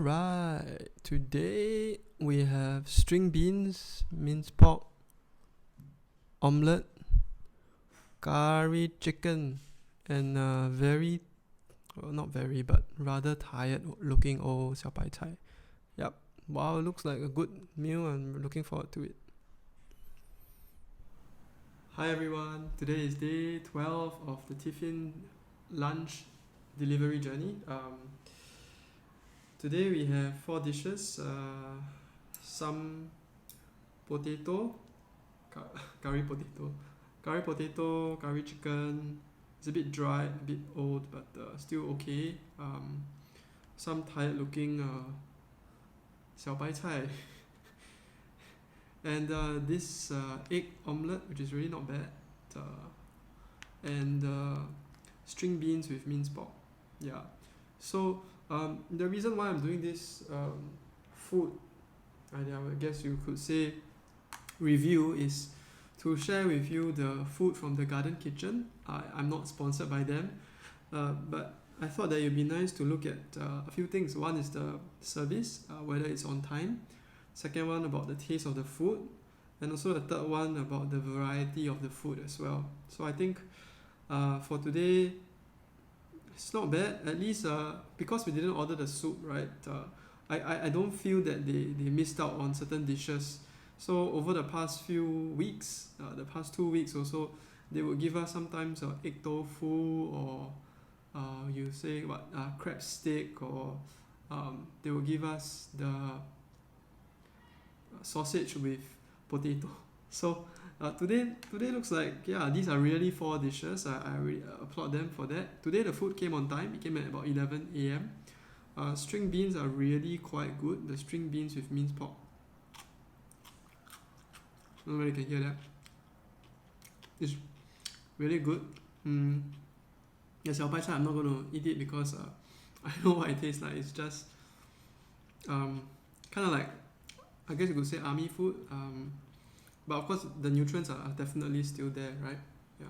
Alright, today we have string beans, minced pork, omelette, curry chicken, and not very, but rather tired looking old xiao bai cai. Yep, wow, it looks like a good meal and we're looking forward to it. Hi everyone, today is day 12 of the Tiffin lunch delivery journey. Today we have 4 dishes, some potato, curry potato, curry chicken. It's a bit dry, a bit old, but still okay. Some tired looking xiao bai cai. And this egg omelette, which is really not bad. And string beans with minced pork. Yeah. So the reason why I'm doing this food, I guess you could say, review is to share with you the food from the Garden Kitchen. I'm not sponsored by them, but I thought that it would be nice to look at a few things. One is the service, whether it's on time. Second one about the taste of the food, and also the third one about the variety of the food as well. So I think for today, it's not bad, at least because we didn't order the soup, right? I don't feel that they missed out on certain dishes. So over the past few weeks, the past 2 weeks or so, they would give us sometimes egg tofu, or you say what, crab stick, or they will give us the sausage with potato. So today looks like, yeah, these are really 4 dishes. I really applaud them for that. Today the food came on time. It came at about 11 a.m. String beans are really quite good. The string beans with minced pork. I don't know whether you can hear that. It's really good. Yeah, xiao bai cai, I'm not going to eat it because I know what it tastes like. It's just kind of like, I guess you could say, army food. But of course, the nutrients are definitely still there, right? Yeah.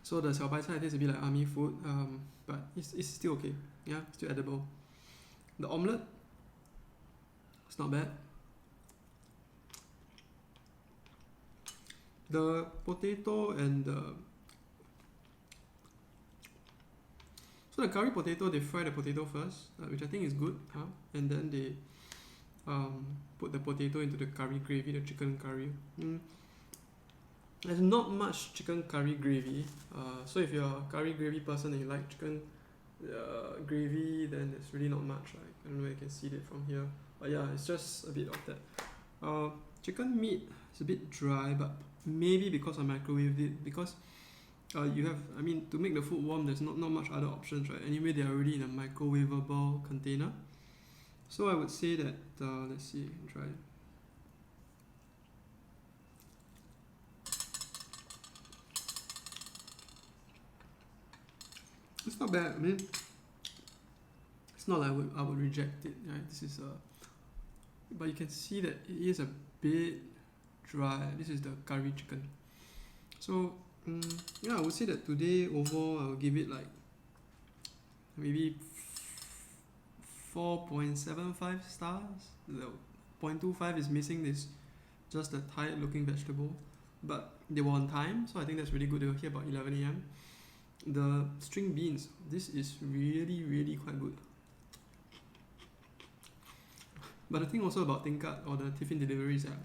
So the xiao bai cai tastes a bit like army food, but it's still okay. Yeah, still edible. The omelette, it's not bad. The potato and so the curry potato, they fry the potato first, which I think is good, and then they put the potato into the curry gravy, the chicken curry. There's not much chicken curry gravy, so if you're a curry gravy person and you like chicken gravy, then there's really not much. I don't know if you can see it from here, but yeah, it's just a bit of that. Chicken meat is a bit dry, but maybe because I microwaved it, because you have, I mean, to make the food warm, there's not much other options, right? Anyway, they're already in a microwavable container. So I would say that, let's see, try it. It's not bad. I mean, it's not like I would reject it, right? This is but you can see that it is a bit dry. This is the curry chicken. So yeah, I would say that today overall I will give it like maybe 4.75 stars. The 0.25 is missing this, just the tired looking vegetable, but they were on time, so I think that's really good. They were here about 11 a.m. The string beans, this is really quite good. But the thing also about tingkat or the Tiffin delivery is that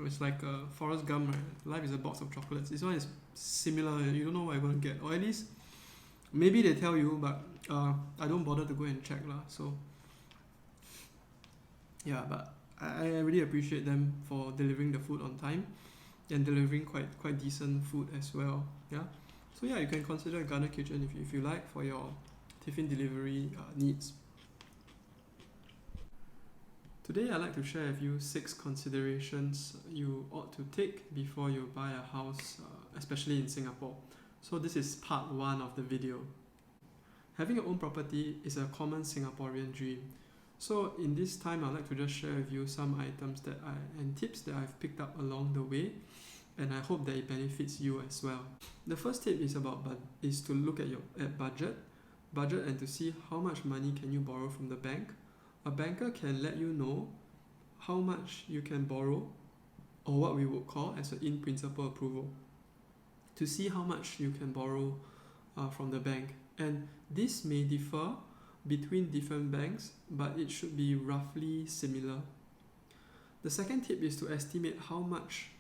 it's like Forrest Gump, right? Life is a box of chocolates. This one is similar. You don't know what you're going to get, or at least maybe they tell you, but I don't bother to go and check lah. So yeah, but I really appreciate them for delivering the food on time and delivering quite decent food as well. Yeah. So yeah, you can consider Garden Kitchen if you like for your Tiffin delivery needs. Today I'd like to share with you 6 considerations you ought to take before you buy a house, especially in Singapore. So this is part 1 of the video. Having your own property is a common Singaporean dream. So in this time, I'd like to just share with you some items and tips that I've picked up along the way, and I hope that it benefits you as well. The first tip is to look at your budget. budget and to see how much money can you borrow from the bank. A banker can let you know how much you can borrow, or what we would call as an in-principle approval, to see how much you can borrow from the bank. And this may differ between different banks, but it should be roughly similar. The second tip is to estimate how much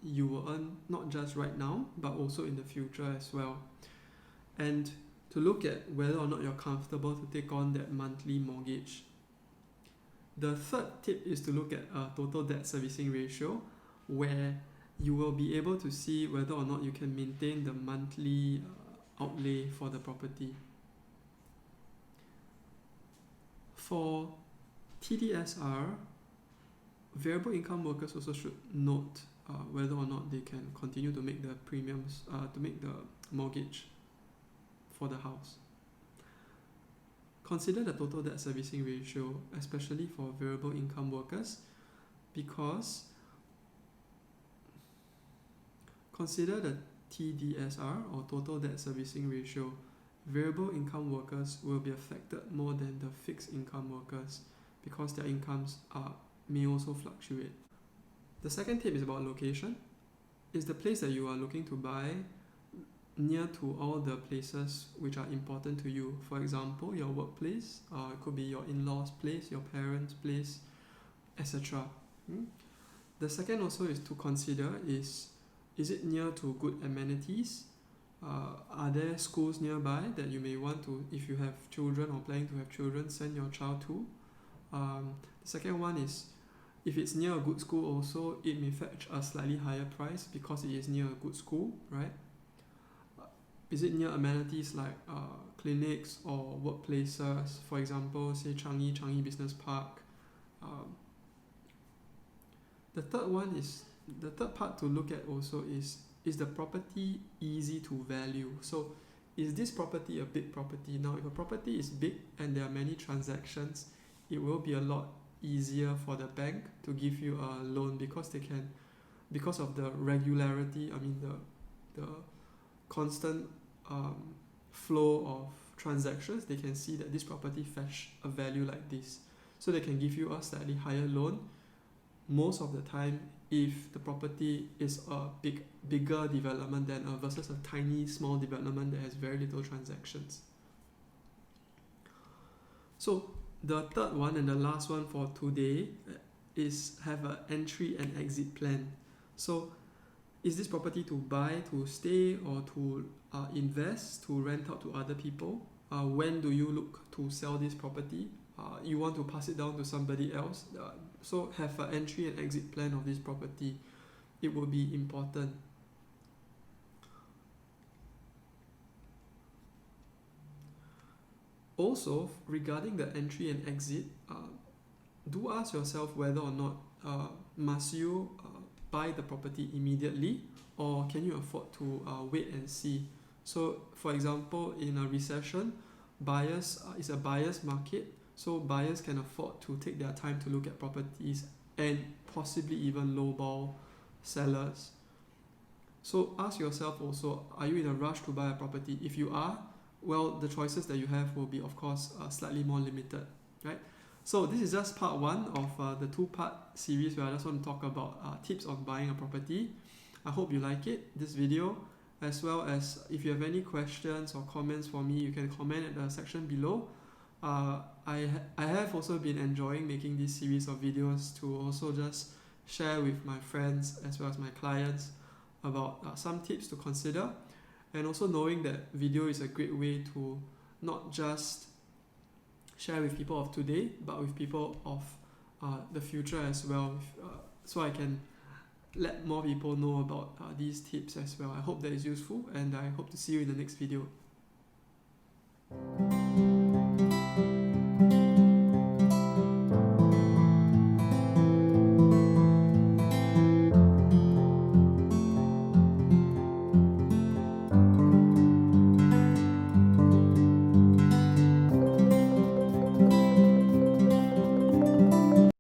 you will earn, not just right now, but also in the future as well. And to look at whether or not you're comfortable to take on that monthly mortgage. The third tip is to look at a total debt servicing ratio, where you will be able to see whether or not you can maintain the monthly outlay for the property. For TDSR, variable income workers also should note whether or not they can continue to make the premiums, to make the mortgage for the house. Consider the total debt servicing ratio, especially for variable income workers, because consider the TDSR, or total debt servicing ratio. Variable income workers will be affected more than the fixed income workers because their incomes may also fluctuate. The second tip is about location. Is the place that you are looking to buy near to all the places which are important to you? For example, your workplace, it could be your in-laws' place, your parents' place, etc. The second also is to consider is it near to good amenities? Are there schools nearby that you may want to, if you have children or planning to have children, send your child to? The second one is, if it's near a good school also, it may fetch a slightly higher price because it is near a good school, right? Is it near amenities like clinics or workplaces? For example, say Changi Business Park. The third part to look at also is the property easy to value? So is this property a big property? Now, if a property is big and there are many transactions, it will be a lot easier for the bank to give you a loan because they can, because of the regularity, the constant flow of transactions, they can see that this property fetch a value like this. So they can give you a slightly higher loan most of the time if the property is a bigger development than versus a tiny small development that has very little transactions. So the third one and the last one for today is have an entry and exit plan. So is this property to buy, to stay, or to invest, to rent out to other people? When do you look to sell this property? You want to pass it down to somebody else? So have an entry and exit plan of this property. It will be important. Also, regarding the entry and exit, do ask yourself whether or not must you buy the property immediately, or can you afford to wait and see? So for example, in a recession, buyers is a buyer's market, so buyers can afford to take their time to look at properties and possibly even lowball sellers. So ask yourself also, are you in a rush to buy a property? If you are, well, the choices that you have will be, of course, slightly more limited, right? So this is just part one of the two-part series where I just want to talk about tips on buying a property. I hope you like it, this video, as well as if you have any questions or comments for me, you can comment at the section below. I have also been enjoying making this series of videos to also just share with my friends as well as my clients about some tips to consider, and also knowing that video is a great way to not just share with people of today but with people of the future as well, so I can let more people know about these tips as well. I hope that is useful, and I hope to see you in the next video.